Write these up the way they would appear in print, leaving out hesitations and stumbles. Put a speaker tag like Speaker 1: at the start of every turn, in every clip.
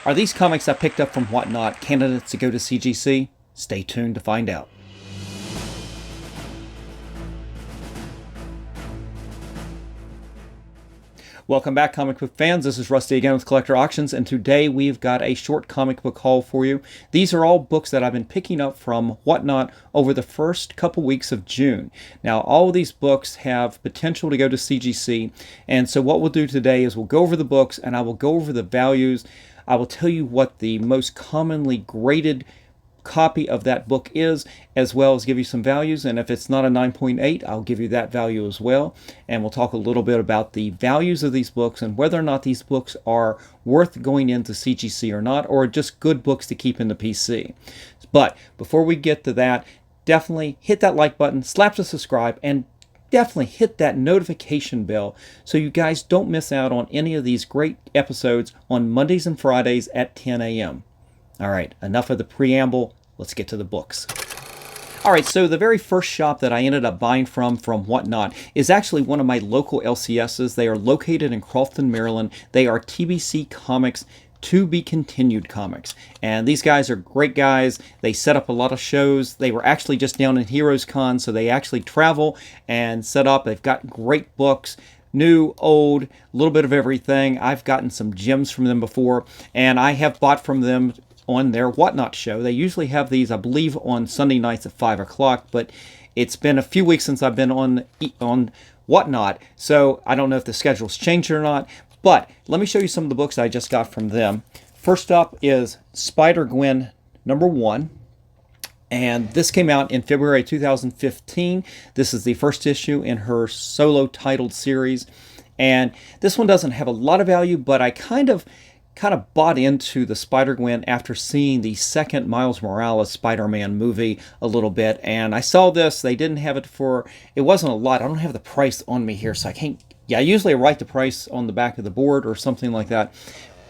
Speaker 1: Are these comics I picked up from Whatnot candidates to go to CGC? Stay tuned to find out. Welcome back, comic book fans. This is Rusty again with Collector Auctions, and today we've got a short comic book haul for you. These are all books that I've been picking up from Whatnot over the first couple weeks of June. Now, all of these books have potential to go to CGC, and so what we'll do today is we'll go over the books, and I will go over the values. I will tell you what the most commonly graded copy of that book is, as well as give you some values. And if it's not a 9.8, I'll give you that value as well. And we'll talk a little bit about the values of these books and whether or not these books are worth going into CGC or not, or just good books to keep in the PC. But before we get to that, definitely hit that like button, slap the subscribe, and definitely hit that notification bell so you guys don't miss out on any of these great episodes on Mondays and Fridays at 10 a.m. All right, enough of the preamble. Let's get to the books. All right, so the very first shop that I ended up buying from Whatnot is actually one of my local LCSs. They are located in Crofton, Maryland. They are TBC Comics, To Be Continued Comics. And these guys are great guys. They set up a lot of shows. They were actually just down in Heroes Con, so they actually travel and set up. They've got great books. New, old, a little bit of everything. I've gotten some gems from them before, and I have bought from them on their Whatnot show. They usually have these, I believe, on Sunday nights at 5 o'clock, but it's been a few weeks since I've been on Whatnot, so I don't know if the schedule's changed or not. But let me show you some of the books I just got from them. First up is Spider-Gwen #1. And this came out in February 2015. This is the first issue in her solo titled series. And this one doesn't have a lot of value, but I kind of bought into the Spider-Gwen after seeing the second Miles Morales Spider-Man movie a little bit. And I saw this. They didn't have it for, it wasn't a lot. I don't have the price on me here, so I can't, I usually write the price on the back of the board or something like that.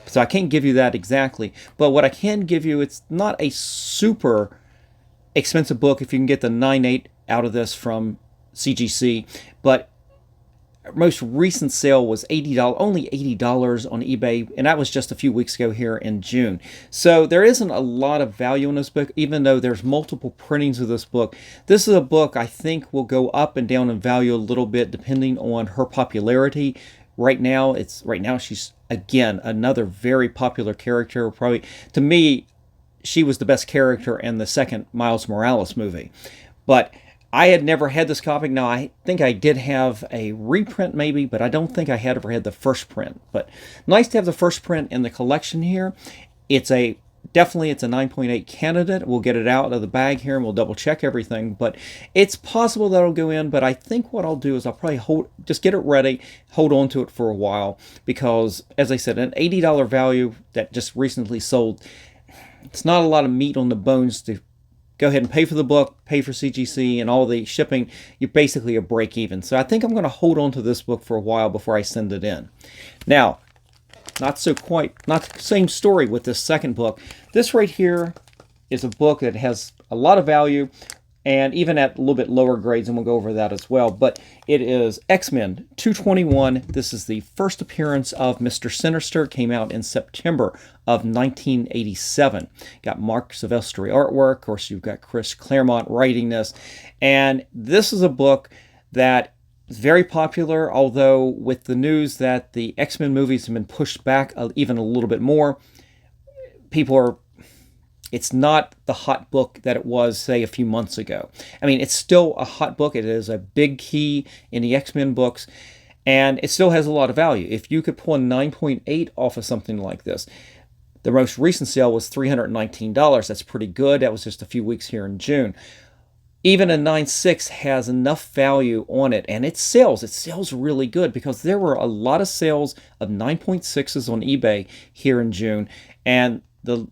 Speaker 1: So I can't give you that exactly. But what I can give you, it's not a super expensive book if you can get the 9.8 out of this from CGC, but most recent sale was $80, only $80 on eBay, and that was just a few weeks ago here in June. So there isn't a lot of value in this book, even though there's multiple printings of this book. This is a book I think will go up and down in value a little bit depending on her popularity. Right now she's again another very popular character. Probably to me, she was the best character in the second Miles Morales movie. But I had never had this copy. Now, I think I did have a reprint maybe, but I don't think I had ever had the first print. But nice to have the first print in the collection here. Definitely it's a 9.8 candidate. We'll get it out of the bag here and we'll double check everything. But it's possible that it'll go in, but I think what I'll do is I'll probably just get it ready, hold on to it for a while. Because, as I said, an $80 value that just recently sold, it's not a lot of meat on the bones to go ahead and pay for the book, pay for CGC and all the shipping. You're basically a break even. So I think I'm going to hold on to this book for a while before I send it in. Now, not the same story with this second book. This right here is a book that has a lot of value, and even at a little bit lower grades, and we'll go over that as well. But it is X-Men 221. This is the first appearance of Mr. Sinister. It came out in September of 1987. Got Mark Silvestri artwork. Of course, you've got Chris Claremont writing this. And this is a book that is very popular, although with the news that the X-Men movies have been pushed back even a little bit more, it's not the hot book that it was, say, a few months ago. I mean, it's still a hot book. It is a big key in the X-Men books, and it still has a lot of value. If you could pull a 9.8 off of something like this, the most recent sale was $319. That's pretty good. That was just a few weeks here in June. Even a 9.6 has enough value on it, and it sells. It sells really good because there were a lot of sales of 9.6s on eBay here in June, and the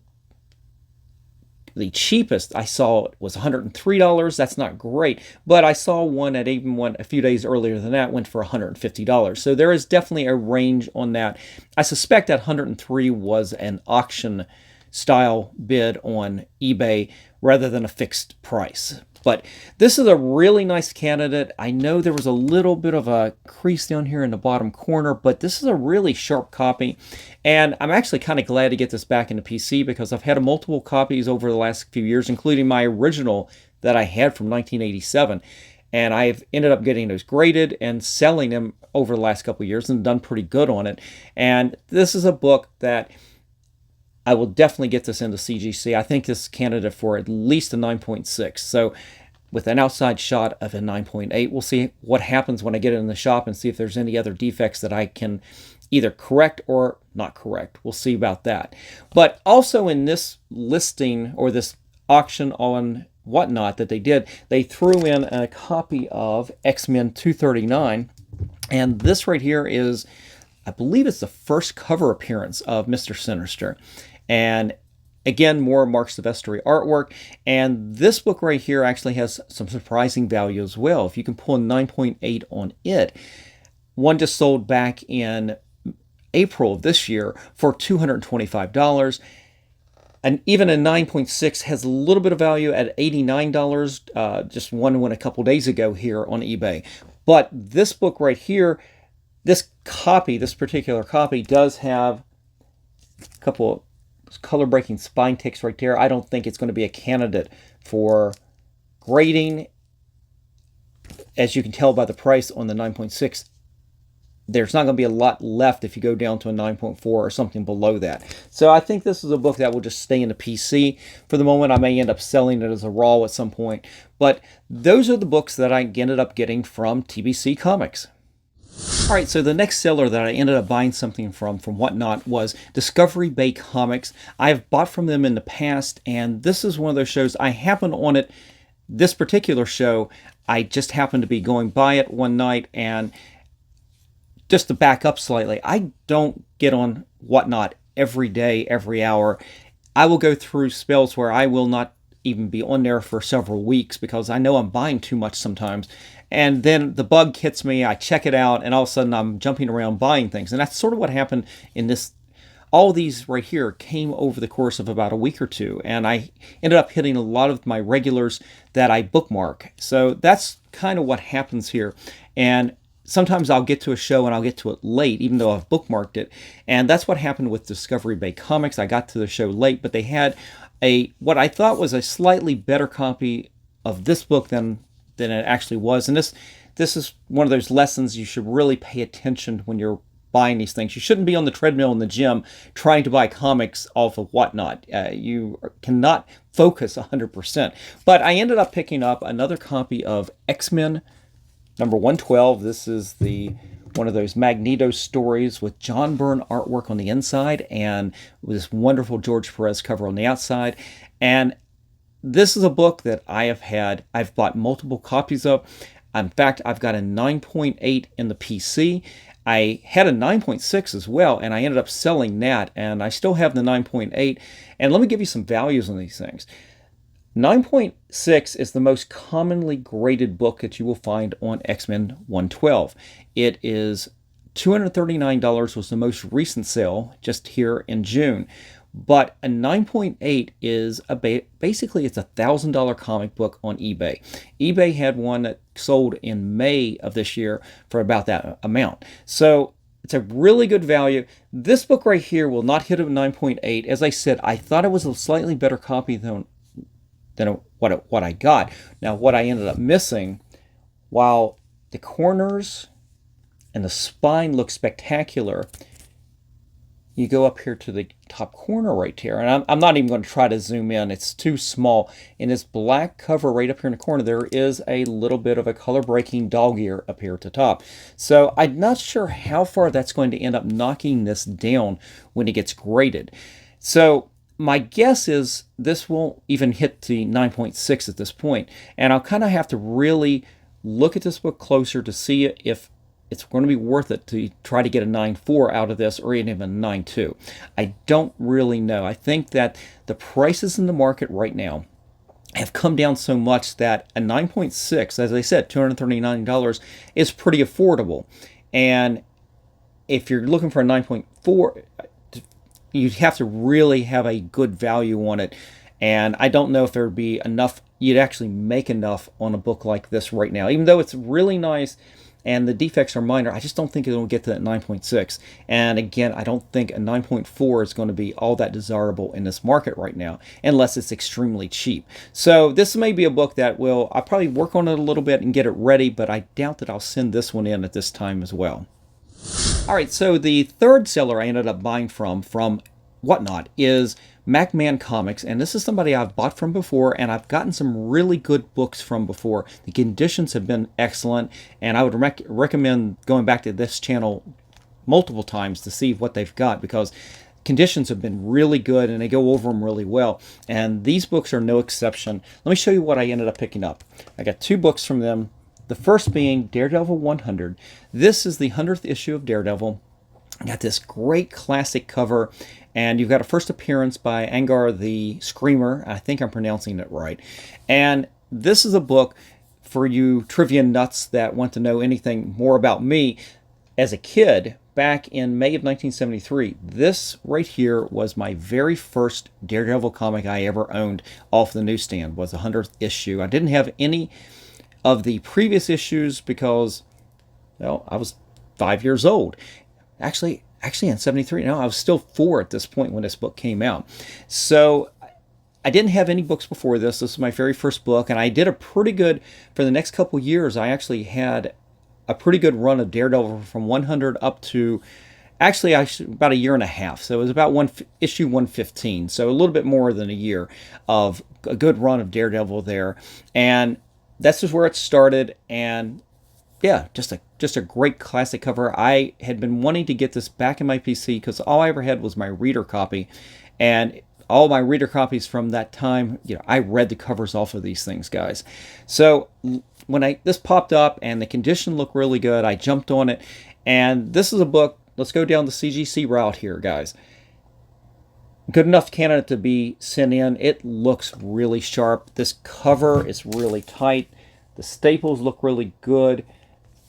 Speaker 1: cheapest I saw was $103. That's not great, but I saw one a few days earlier than that went for $150. So there is definitely a range on that. I suspect that 103 was an auction style bid on eBay rather than a fixed price. But this is a really nice candidate. I know there was a little bit of a crease down here in the bottom corner, but this is a really sharp copy. And I'm actually kind of glad to get this back into PC because I've had multiple copies over the last few years, including my original that I had from 1987. And I've ended up getting those graded and selling them over the last couple of years and done pretty good on it. And this is a book that I will definitely get this into CGC. I think this is candidate for at least a 9.6. So with an outside shot of a 9.8, we'll see what happens when I get it in the shop and see if there's any other defects that I can either correct or not correct. We'll see about that. But also in this listing or this auction on Whatnot that they did, they threw in a copy of X-Men 239. And this right here is, I believe it's the first cover appearance of Mr. Sinister. And again, more Mark Silvestri artwork. And this book right here actually has some surprising value as well. If you can pull a 9.8 on it, one just sold back in April of this year for $225. And even a 9.6 has a little bit of value at $89. Just one went a couple days ago here on eBay. But this book right here, this particular copy does have a couple of color-breaking spine ticks right there. I don't think it's going to be a candidate for grading. As you can tell by the price on the 9.6, there's not going to be a lot left if you go down to a 9.4 or something below that. So I think this is a book that will just stay in the PC for the moment. I may end up selling it as a raw at some point. But those are the books that I ended up getting from TBC Comics. All right, so the next seller that I ended up buying something from Whatnot was Discovery Bay Comics. I've bought from them in the past, and this is one of those shows I happened on it. This particular show, I just happened to be going by it one night, and just to back up slightly, I don't get on Whatnot every day, every hour. I will go through spells where I will not even be on there for several weeks because I know I'm buying too much sometimes. And then the bug hits me, I check it out, and all of a sudden I'm jumping around buying things. And that's sort of what happened in this. All these right here came over the course of about a week or two, and I ended up hitting a lot of my regulars that I bookmark. So that's kind of what happens here. And sometimes I'll get to a show and I'll get to it late, even though I've bookmarked it. And that's what happened with Discovery Bay Comics. I got to the show late, but they had what I thought was a slightly better copy of this book than it actually was. And this is one of those lessons you should really pay attention when you're buying these things. You shouldn't be on the treadmill in the gym trying to buy comics off of Whatnot. You cannot focus 100%. But I ended up picking up another copy of X-Men number 112. This is one of those Magneto stories with John Byrne artwork on the inside and with this wonderful George Perez cover on the outside. And this is a book that I've bought multiple copies of. In fact, I've got a 9.8 in the PC. I had a 9.6 as well, and I ended up selling that, and I still have the 9.8. And let me give you some values on these things. 9.6 is the most commonly graded book that you will find on X-Men 112. It is $239 was the most recent sale just here in June. But a 9.8 is basically it's $1,000 comic book on eBay. eBay had one that sold in May of this year for about that amount. So it's a really good value. This book right here will not hit a 9.8. As I said, I thought it was a slightly better copy than what I got. Now, what I ended up missing, while the corners and the spine look spectacular, you go up here to the top corner right here, and I'm not even going to try to zoom in. It's too small. In this black cover right up here in the corner, there is a little bit of a color-breaking dog ear up here at the top. So I'm not sure how far that's going to end up knocking this down when it gets graded. So my guess is this won't even hit the 9.6 at this point, and I'll kind of have to really look at this book closer to see if it's going to be worth it to try to get a 9.4 out of this or even a 9.2. I don't really know. I think that the prices in the market right now have come down so much that a 9.6, as I said, $239 is pretty affordable. And if you're looking for a 9.4, you'd have to really have a good value on it And I don't know if there would be enough, you'd actually make enough on a book like this right now. Even though it's really nice and the defects are minor, I just don't think it'll get to that 9.6. And again, I don't think a 9.4 is going to be all that desirable in this market right now, unless it's extremely cheap. So this may be a book that I'll probably work on it a little bit and get it ready, but I doubt that I'll send this one in at this time as well. All right, so the third seller I ended up buying from Whatnot is MacMan Comics, and this is somebody I've bought from before, and I've gotten some really good books from before. The conditions have been excellent, and I would recommend going back to this channel multiple times to see what they've got, because conditions have been really good and they go over them really well, and these books are no exception. Let me show you what I ended up picking up. I got 2 books from them. The first being Daredevil 100. This is the 100th issue of Daredevil. Got this great classic cover, and you've got a first appearance by Angar the Screamer. I think I'm pronouncing it right. And this is a book for you trivia nuts that want to know anything more about me. As a kid, back in May of 1973, this right here was my very first Daredevil comic I ever owned off the newsstand, was the 100th issue. I didn't have any of the previous issues because, well, I was 5 years old. Actually in 73, no, I was still 4 at this point when this book came out. So I didn't have any books before this. This was my very first book, and I did a pretty good, for the next couple years, I actually had a pretty good run of Daredevil from 100 up to, actually about a year and a half. So it was about issue 115, so a little bit more than a year of a good run of Daredevil there. And that's just where it started, and yeah, just a great classic cover. I had been wanting to get this back in my PC because all I ever had was my reader copy, and all my reader copies from that time, I read the covers off of these things, guys. So when this popped up and the condition looked really good, I jumped on it, and this is a book. Let's go down the CGC route here, guys. Good enough candidate to be sent in. It looks really sharp. This cover is really tight. The staples look really good.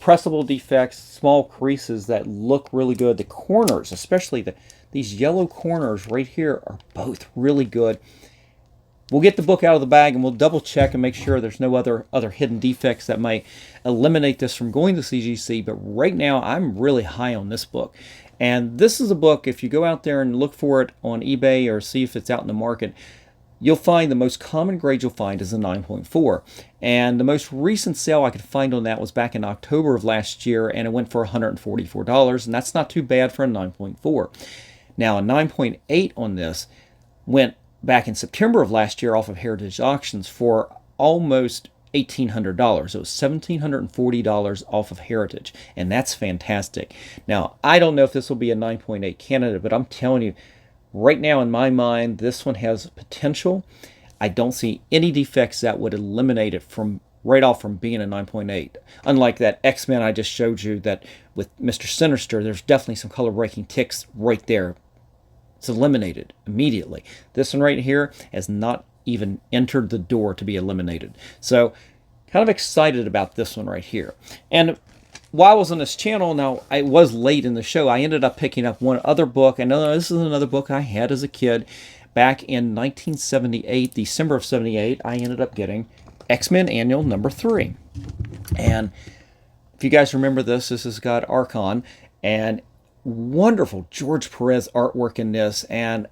Speaker 1: Pressable defects, small creases that look really good. The corners, especially these yellow corners right here, are both really good. We'll get the book out of the bag and we'll double check and make sure there's no other hidden defects that might eliminate this from going to CGC. But right now, I'm really high on this book. And this is a book, if you go out there and look for it on eBay or see if it's out in the market, you'll find the most common grade you'll find is a 9.4. And the most recent sale I could find on that was back in October of last year, and it went for $144, and that's not too bad for a 9.4. Now, a 9.8 on this went back in September of last year off of Heritage Auctions for almost $1,800. It was $1,740 off of Heritage, and that's fantastic. Now, I don't know if this will be a 9.8 candidate, but I'm telling you, right now in my mind, this one has potential. I don't see any defects that would eliminate it from right off from being a 9.8. Unlike that X-Men I just showed you that with Mr. Sinister, there's definitely some color breaking ticks right there. It's eliminated immediately. This one right here has not even entered the door to be eliminated. So kind of excited about this one right here. And while I was on this channel, now I was late in the show, I ended up picking up one other book. I know this is another book I had as a kid. Back in 1978, December of 78, I ended up getting X-Men Annual number 3. And if you guys remember this has got Archon and wonderful George Perez artwork in this. And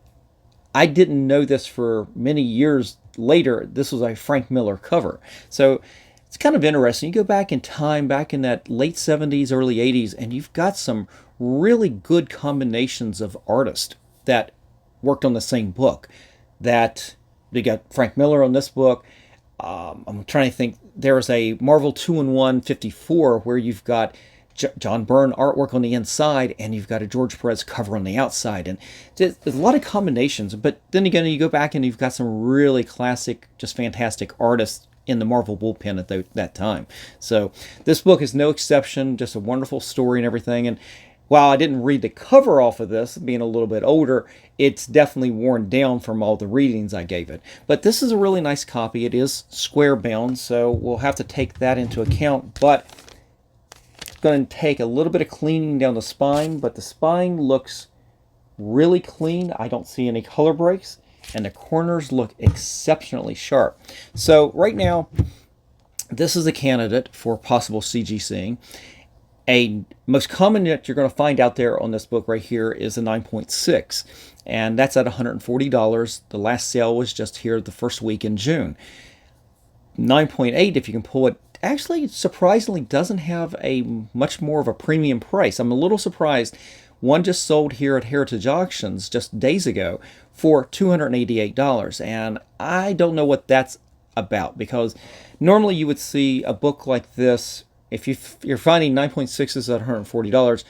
Speaker 1: I didn't know this for many years later. This was a Frank Miller cover. So it's kind of interesting. You go back in time, back in that late 70s, early 80s, and you've got some really good combinations of artists that worked on the same book. That you got Frank Miller on this book. I'm trying to think. There's a Marvel 2-in-1 54 where you've got John Byrne artwork on the inside, and you've got a George Perez cover on the outside. And there's a lot of combinations. But then again, you go back and you've got some really classic, just fantastic artists in the Marvel bullpen at that time. So this book is no exception, just a wonderful story and everything. And while I didn't read the cover off of this, being a little bit older, it's definitely worn down from all the readings I gave it. But this is a really nice copy. It is square bound, so we'll have to take that into account. But it's going to take a little bit of cleaning down the spine, but the spine looks really clean. I don't see any color breaks. and the corners look exceptionally sharp. So right now, this is a candidate for possible CGCing. A most common that you're going to find out there on this book right here is a 9.6, and that's at $140. The last sale was just here the first week in June. 9.8, if you can pull it, actually surprisingly doesn't have a much more of a premium price. I'm a little surprised. One just sold here at Heritage Auctions just days ago for $288, and I don't know what that's about, because normally you would see a book like this, if you're finding 9.6s at $140,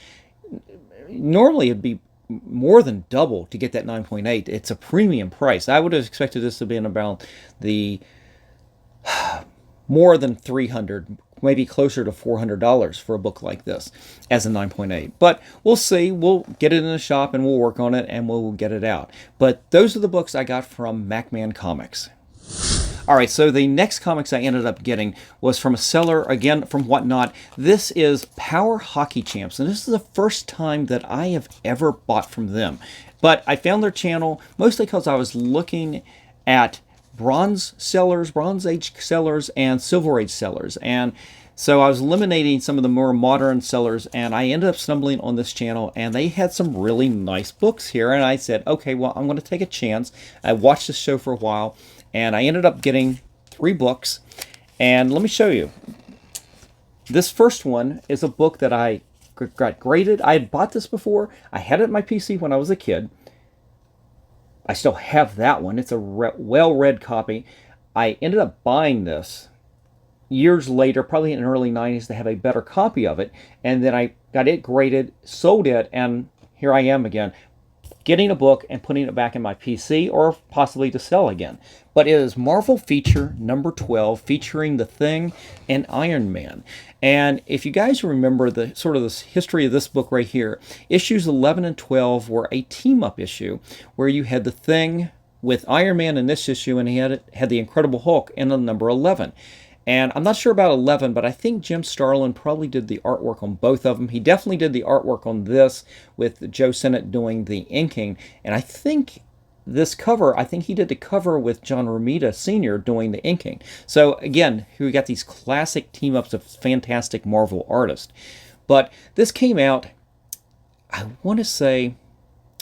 Speaker 1: normally it'd be more than double to get that 9.8. It's a premium price. I would have expected this to be in about the more than $300, maybe closer to $400 for a book like this as a 9.8. But we'll see. We'll get it in the shop and we'll work on it and we'll get it out. But those are the books I got from MacMan Comics. All right, so the next comics I ended up getting was from a seller, again, from Whatnot. This is Power Hockey Champs, and this is the first time that I have ever bought from them. But I found their channel mostly because I was looking at Bronze sellers, Bronze Age sellers, and Silver Age sellers. And so I was eliminating some of the more modern sellers, and I ended up stumbling on this channel, and they had some really nice books here. And I said, okay, well, I'm going to take a chance. I watched this show for a while, and I ended up getting 3 books. And let me show you. This first one is a book that I got graded. I had bought this before. I had it in my PC when I was a kid. I still have that one. It's a well-read copy. I ended up buying this years later, probably in the early 90s, to have a better copy of it. And then I got it graded, sold it, and here I am again, getting a book and putting it back in my PC, or possibly to sell again. But it is Marvel Feature number 12, featuring The Thing and Iron Man. And if you guys remember the sort of this history of this book right here, issues 11 and 12 were a team-up issue where you had The Thing with Iron Man in this issue, and he had the Incredible Hulk in number 11. And I'm not sure about 11, but I think Jim Starlin probably did the artwork on both of them. He definitely did the artwork on this with Joe Sennett doing the inking. And I think this cover, I think he did the cover with John Romita Sr. doing the inking. So again, here we got these classic team-ups of fantastic Marvel artists. But this came out, I want to say,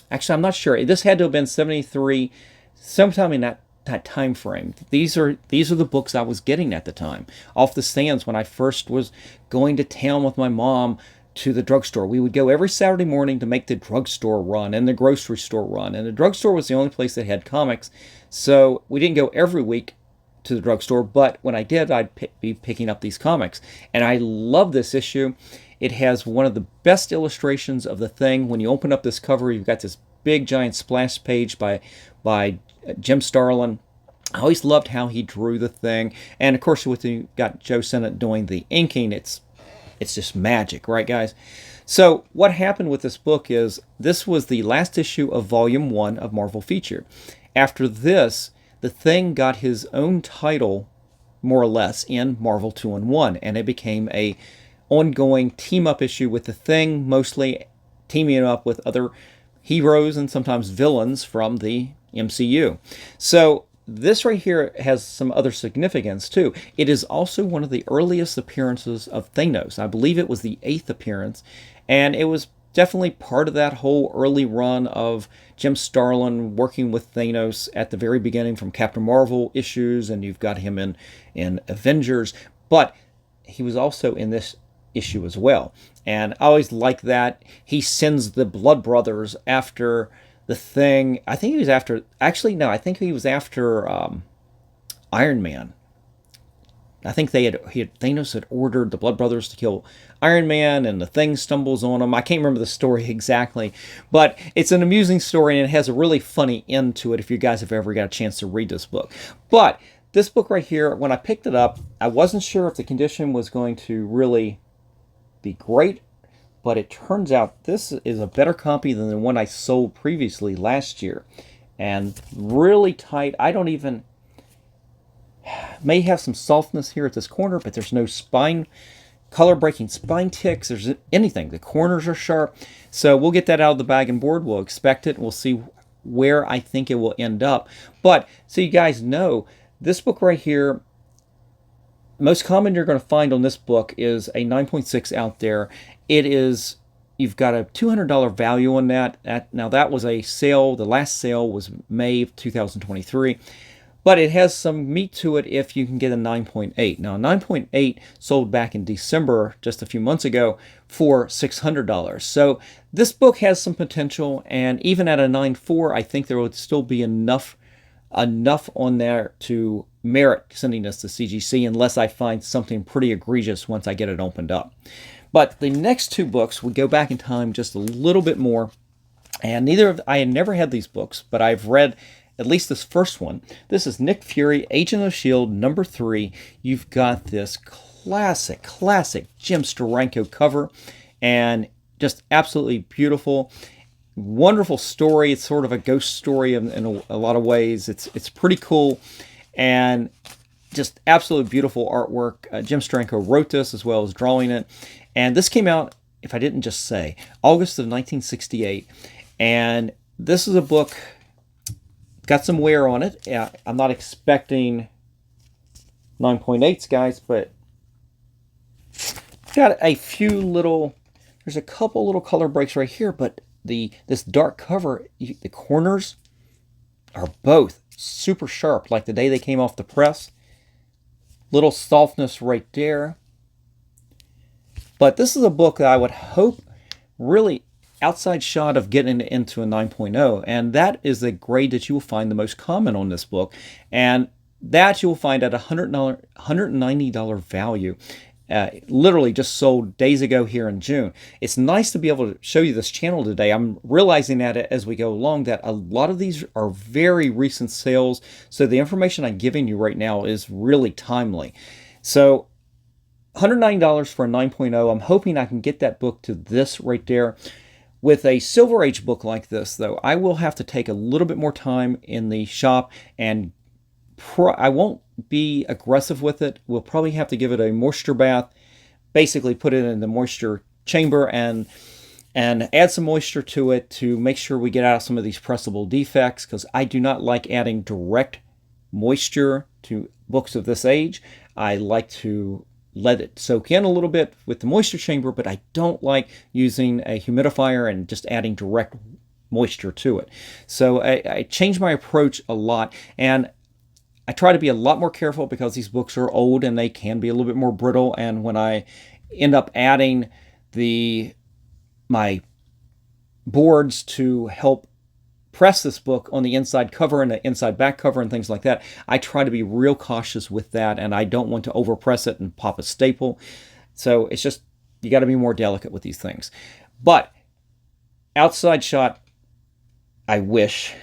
Speaker 1: actually I'm not sure. This had to have been 73, sometime in that time frame. These are the books I was getting at the time off the stands when I first was going to town with my mom to the drugstore. We would go every Saturday morning to make the drugstore run and the grocery store run, and the drugstore was the only place that had comics, so we didn't go every week to the drugstore, but when I did, I'd be picking up these comics. And I love this issue. It has one of the best illustrations of The Thing. When you open up this cover, you've got this big giant splash page by Jim Starlin. I always loved how he drew The Thing, and of course with you got Joe Sennett doing the inking, it's just magic, right guys? So what happened with this book is this was the last issue of Volume 1 of Marvel Feature. After this, The Thing got his own title, more or less, in Marvel 2-in-1, and it became a ongoing team-up issue with The Thing, mostly teaming up with other heroes and sometimes villains from the MCU. So this right here has some other significance too. It is also one of the earliest appearances of Thanos. I believe it was the 8th appearance, and it was definitely part of that whole early run of Jim Starlin working with Thanos at the very beginning from Captain Marvel issues, and you've got him in Avengers, but he was also in this issue as well. And I always like that. He sends the Blood Brothers after The Thing. I think he was after, actually, no, I think he was after Iron Man. I think Thanos had ordered the Blood Brothers to kill Iron Man, and The Thing stumbles on him. I can't remember the story exactly, but it's an amusing story, and it has a really funny end to it if you guys have ever got a chance to read this book. But this book right here, when I picked it up, I wasn't sure if the condition was going to really be great, but it turns out this is a better copy than the one I sold previously last year. And really tight. I don't even... may have some softness here at this corner, but there's no color-breaking spine ticks. There's anything. The corners are sharp. So we'll get that out of the bag and board. We'll expect it, and we'll see where I think it will end up. But so you guys know, this book right here, most common you're going to find on this book is a 9.6 out there. It is, you've got a $200 value on that. Now that was a sale. The last sale was May of 2023. But it has some meat to it if you can get a 9.8. Now, a 9.8 sold back in December, just a few months ago, for $600. So this book has some potential, and even at a 9.4, I think there would still be enough on there to merit sending this to CGC, unless I find something pretty egregious once I get it opened up. But the next two books, we go back in time just a little bit more, and I had never had these books, but I've read at least this first one. This is Nick Fury, Agent of S.H.I.E.L.D. number 3. You've got this classic Jim Steranko cover, and just absolutely beautiful. Wonderful story. It's sort of a ghost story in a lot of ways. It's pretty cool, and just absolutely beautiful artwork. Jim Steranko wrote this as well as drawing it. And this came out, if I didn't just say, August of 1968. And this is a book, got some wear on it. Yeah, I'm not expecting 9.8s, guys, but got a few little, there's a couple little color breaks right here, but this dark cover, the corners are both super sharp, like the day they came off the press. Little softness right there. But this is a book that I would hope really outside shot of getting into a 9.0, and that is the grade that you will find the most common on this book, and that you will find at $190 value. Literally just sold days ago here in June. It's nice to be able to show you this channel today. I'm realizing that as we go along that a lot of these are very recent sales, so the information I'm giving you right now is really timely. So $190 for a 9.0. I'm hoping I can get that book to this right there. With a Silver Age book like this, though, I will have to take a little bit more time in the shop, and I won't be aggressive with it. We'll probably have to give it a moisture bath, basically put it in the moisture chamber and add some moisture to it to make sure we get out some of these pressable defects, because I do not like adding direct moisture to books of this age. I like to let it soak in a little bit with the moisture chamber, but I don't like using a humidifier and just adding direct moisture to it. So I changed my approach a lot, and I try to be a lot more careful because these books are old and they can be a little bit more brittle, and when I end up adding my boards to help press this book on the inside cover and the inside back cover and things like that, I try to be real cautious with that, and I don't want to overpress it and pop a staple. So it's just, you got to be more delicate with these things. But outside shot, I wish,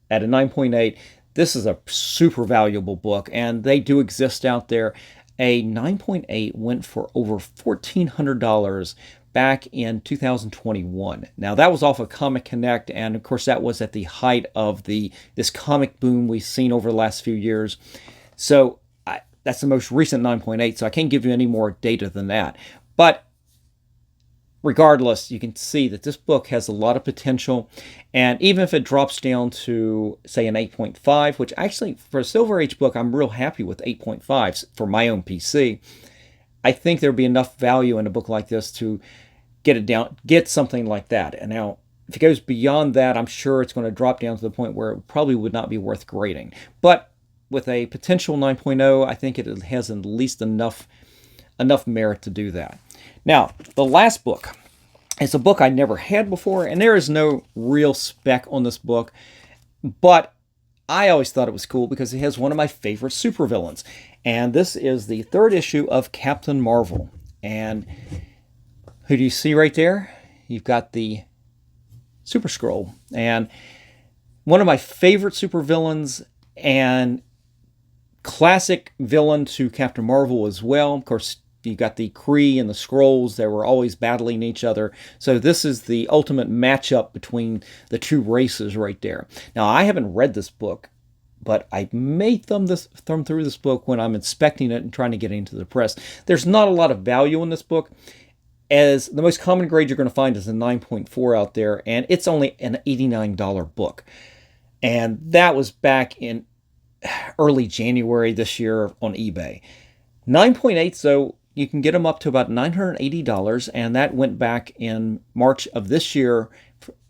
Speaker 1: at a 9.8, this is a super valuable book, and they do exist out there. A 9.8 went for over $1,400 back in 2021. Now that was off of Comic Connect, and of course that was at the height of this comic boom we've seen over the last few years. So that's the most recent 9.8, so I can't give you any more data than that. But regardless, you can see that this book has a lot of potential, and even if it drops down to, say, an 8.5, which actually, for a Silver Age book, I'm real happy with 8.5s for my own PC, I think there'd be enough value in a book like this to get something like that. And now, if it goes beyond that, I'm sure it's going to drop down to the point where it probably would not be worth grading. But with a potential 9.0, I think it has at least enough merit to do that. Now, the last book is a book I never had before, and there is no real spec on this book, but I always thought it was cool because it has one of my favorite supervillains. And this is the 3rd issue of Captain Marvel. And who do you see right there? You've got the Super Skrull. And one of my favorite supervillains, and classic villain to Captain Marvel as well. Of course, you got the Kree and the Skrulls. They were always battling each other. So this is the ultimate matchup between the two races right there. Now, I haven't read this book, but I may thumb through this book when I'm inspecting it and trying to get into the press. There's not a lot of value in this book, as the most common grade you're going to find is a 9.4 out there, and it's only an $89 book. And that was back in early January this year on eBay. 9.8, so you can get them up to about $980, and that went back in March of this year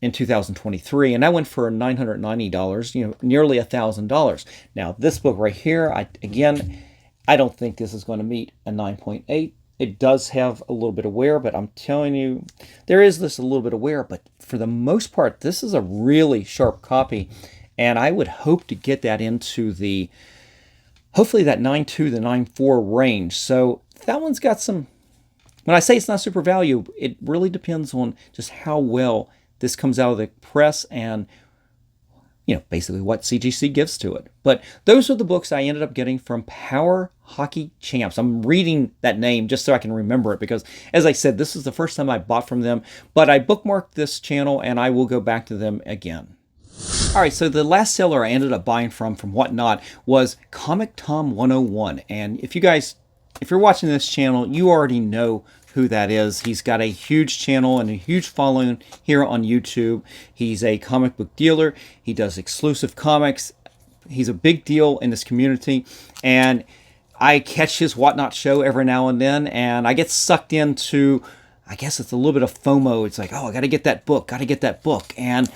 Speaker 1: in 2023, and that went for $990, nearly $1,000. Now, this book right here, I don't think this is going to meet a 9.8. It does have a little bit of wear, but I'm telling you, there is this a little bit of wear, but for the most part, this is a really sharp copy, and I would hope to get that into the, hopefully that 9.2 to 9.4 range. So that one's got some, when I say it's not super value, it really depends on just how well this comes out of the press and, basically what CGC gives to it. But those are the books I ended up getting from Power Hockey Champs. I'm reading that name just so I can remember it because, as I said, this is the first time I bought from them. But I bookmarked this channel and I will go back to them again. All right, so the last seller I ended up buying from Whatnot was Comic Tom 101. And if you're watching this channel, you already know who that is. He's got a huge channel and a huge following here on YouTube. He's a comic book dealer. He does exclusive comics. He's a big deal in this community. And I catch his Whatnot show every now and then, and I get sucked into, I guess it's a little bit of FOMO. It's like, oh, I got to get that book, And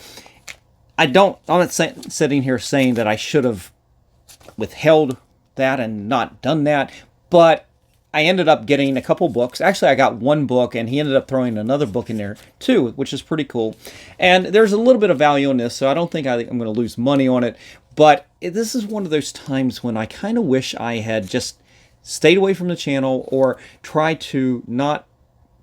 Speaker 1: I'm not sitting here saying that I should have withheld that and not done that, but I ended up getting a couple books. Actually, I got one book, and he ended up throwing another book in there too, which is pretty cool. And there's a little bit of value in this, so I don't think I'm going to lose money on it. But this is one of those times when I kind of wish I had just stayed away from the channel or tried to not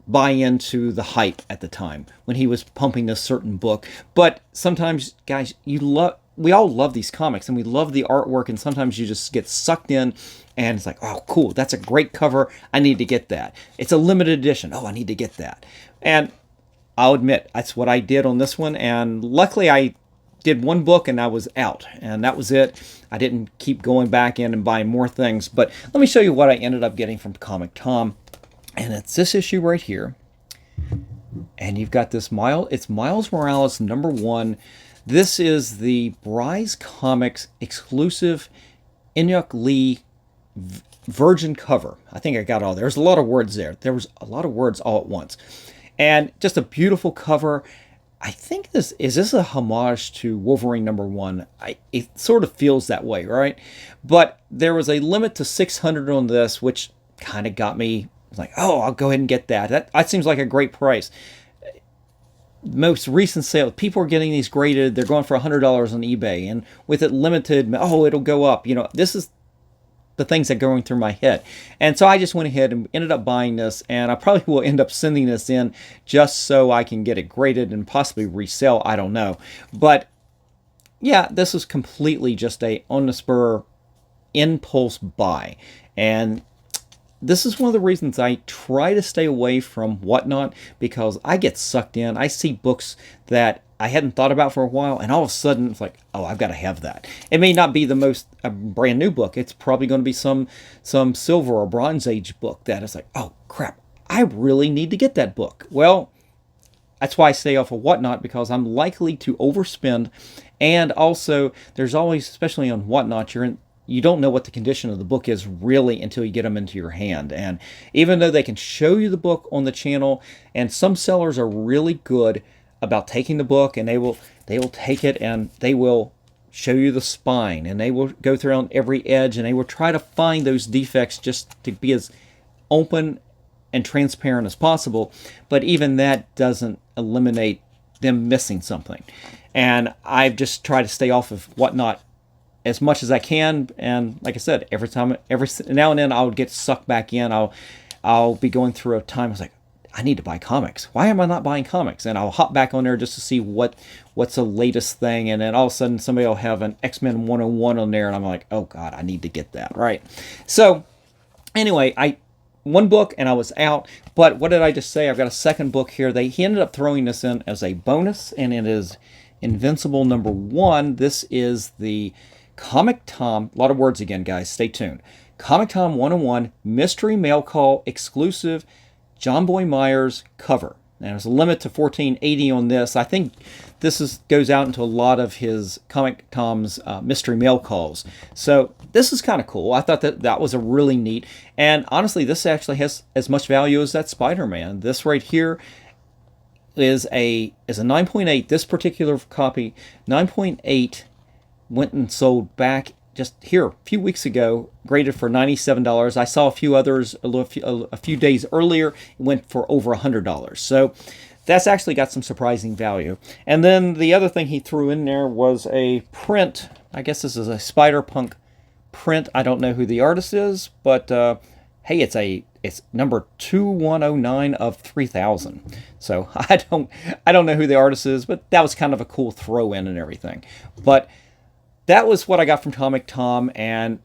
Speaker 1: buy into the hype at the time when he was pumping this certain book. But sometimes, guys, we all love these comics and we love the artwork, and sometimes you just get sucked in and it's like, oh, cool, that's a great cover. I need to get that. It's a limited edition. Oh, I need to get that. And I'll admit, that's what I did on this one. And luckily, I did one book and I was out. And that was it. I didn't keep going back in and buying more things. But let me show you what I ended up getting from Comic Tom. And it's this issue right here. And you've got this it's Miles Morales #1. This is the Bryce Comics exclusive Inuk Lee virgin cover. I think I got all there. There's a lot of words there. There was a lot of words all at once. And just a beautiful cover. I think this a homage to Wolverine #1. It sort of feels that way, right? But there was a limit to 600 on this, which kind of got me like, oh, I'll go ahead and get that. That seems like a great price. Most recent sale, people are getting these graded. They're going for $100 on eBay, and with it limited, oh, it'll go up. This is the things that are going through my head. And so I just went ahead and ended up buying this, and I probably will end up sending this in just so I can get it graded and possibly resell. I don't know. But yeah, this is completely just a on the spur impulse buy. And this is one of the reasons I try to stay away from Whatnot, because I get sucked in. I see books that I hadn't thought about for a while, and all of a sudden it's like, oh, I've got to have that. It may not be a brand new book. It's probably going to be some silver or bronze age book that is like, oh crap, I really need to get that book. Well, that's why I stay off of Whatnot, because I'm likely to overspend, and also there's always, especially on Whatnot, you don't know what the condition of the book is really until you get them into your hand. And even though they can show you the book on the channel, and some sellers are really good about taking the book, and they will take it and they will show you the spine, and they will go through on every edge, and they will try to find those defects just to be as open and transparent as possible. But even that doesn't eliminate them missing something. And I've just tried to stay off of Whatnot as much as I can. And like I said, every now and then I'll get sucked back in. I'll be going through a time I was like, I need to buy comics. Why am I not buying comics? And I'll hop back on there just to see what's the latest thing. And then all of a sudden somebody will have an X-Men 101 on there, and I'm like, oh God, I need to get that, right? So anyway, one book and I was out. But what did I just say? I've got a second book here. He ended up throwing this in as a bonus, and it is Invincible #1. This is the Comic Tom, a lot of words again, guys, stay tuned. Comic Tom 101 Mystery Mail Call exclusive John Boy Myers cover. Now, there's a limit to 1480 on this. I think goes out into a lot of his Comic Tom's mystery mail calls. So this is kind of cool. I thought that was a really neat. And honestly, this actually has as much value as that Spider-Man. This right here is a 9.8. This particular copy, 9.8, went and sold back just here a few weeks ago, graded for $97. I saw a few others a few days earlier. It went for over $100. So that's actually got some surprising value. And then the other thing he threw in there was a print. I guess this is a Spider-Punk print. I don't know who the artist is, but hey, it's number 2109 of 3000. So I don't know who the artist is, but that was kind of a cool throw in and everything. But that was what I got from Comic Tom, and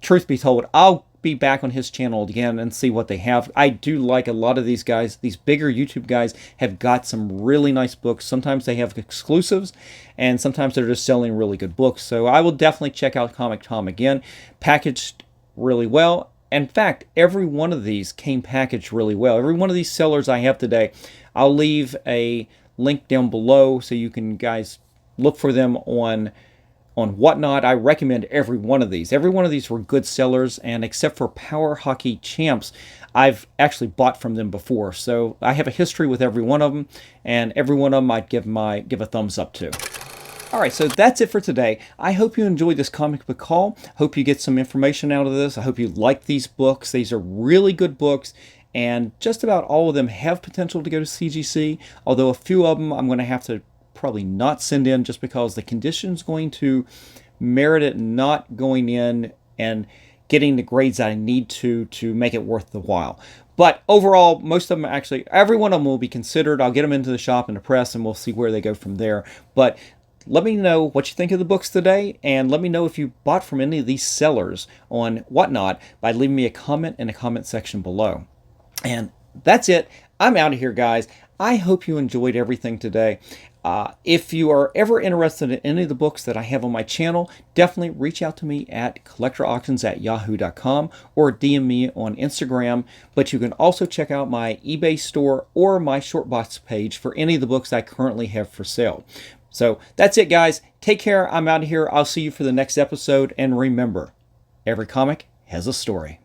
Speaker 1: truth be told, I'll be back on his channel again and see what they have. I do like a lot of these guys. These bigger YouTube guys have got some really nice books. Sometimes they have exclusives, and sometimes they're just selling really good books. So I will definitely check out Comic Tom again. Packaged really well. In fact, every one of these came packaged really well. Every one of these sellers I have today, I'll leave a link down below so you can guys look for them on Whatnot. I recommend every one of these. Every one of these were good sellers, and except for Power Hockey Champs, I've actually bought from them before. So I have a history with every one of them, and every one of them I'd give a thumbs up to. All right, so that's it for today. I hope you enjoyed this comic book haul. Hope you get some information out of this. I hope you like these books. These are really good books, and just about all of them have potential to go to CGC, although a few of them I'm going to have to probably not send in just because the condition's going to merit it not going in and getting the grades that I need to make it worth the while. But overall, most of them actually, every one of them will be considered. I'll get them into the shop and the press, and we'll see where they go from there. But let me know what you think of the books today, and let me know if you bought from any of these sellers on Whatnot by leaving me a comment in the comment section below. And that's it. I'm out of here, guys. I hope you enjoyed everything today. If you are ever interested in any of the books that I have on my channel, definitely reach out to me at collectorauctions@yahoo.com or DM me on Instagram. But you can also check out my eBay store or my Shortbox page for any of the books I currently have for sale. So that's it, guys. Take care. I'm out of here. I'll see you for the next episode. And remember, every comic has a story.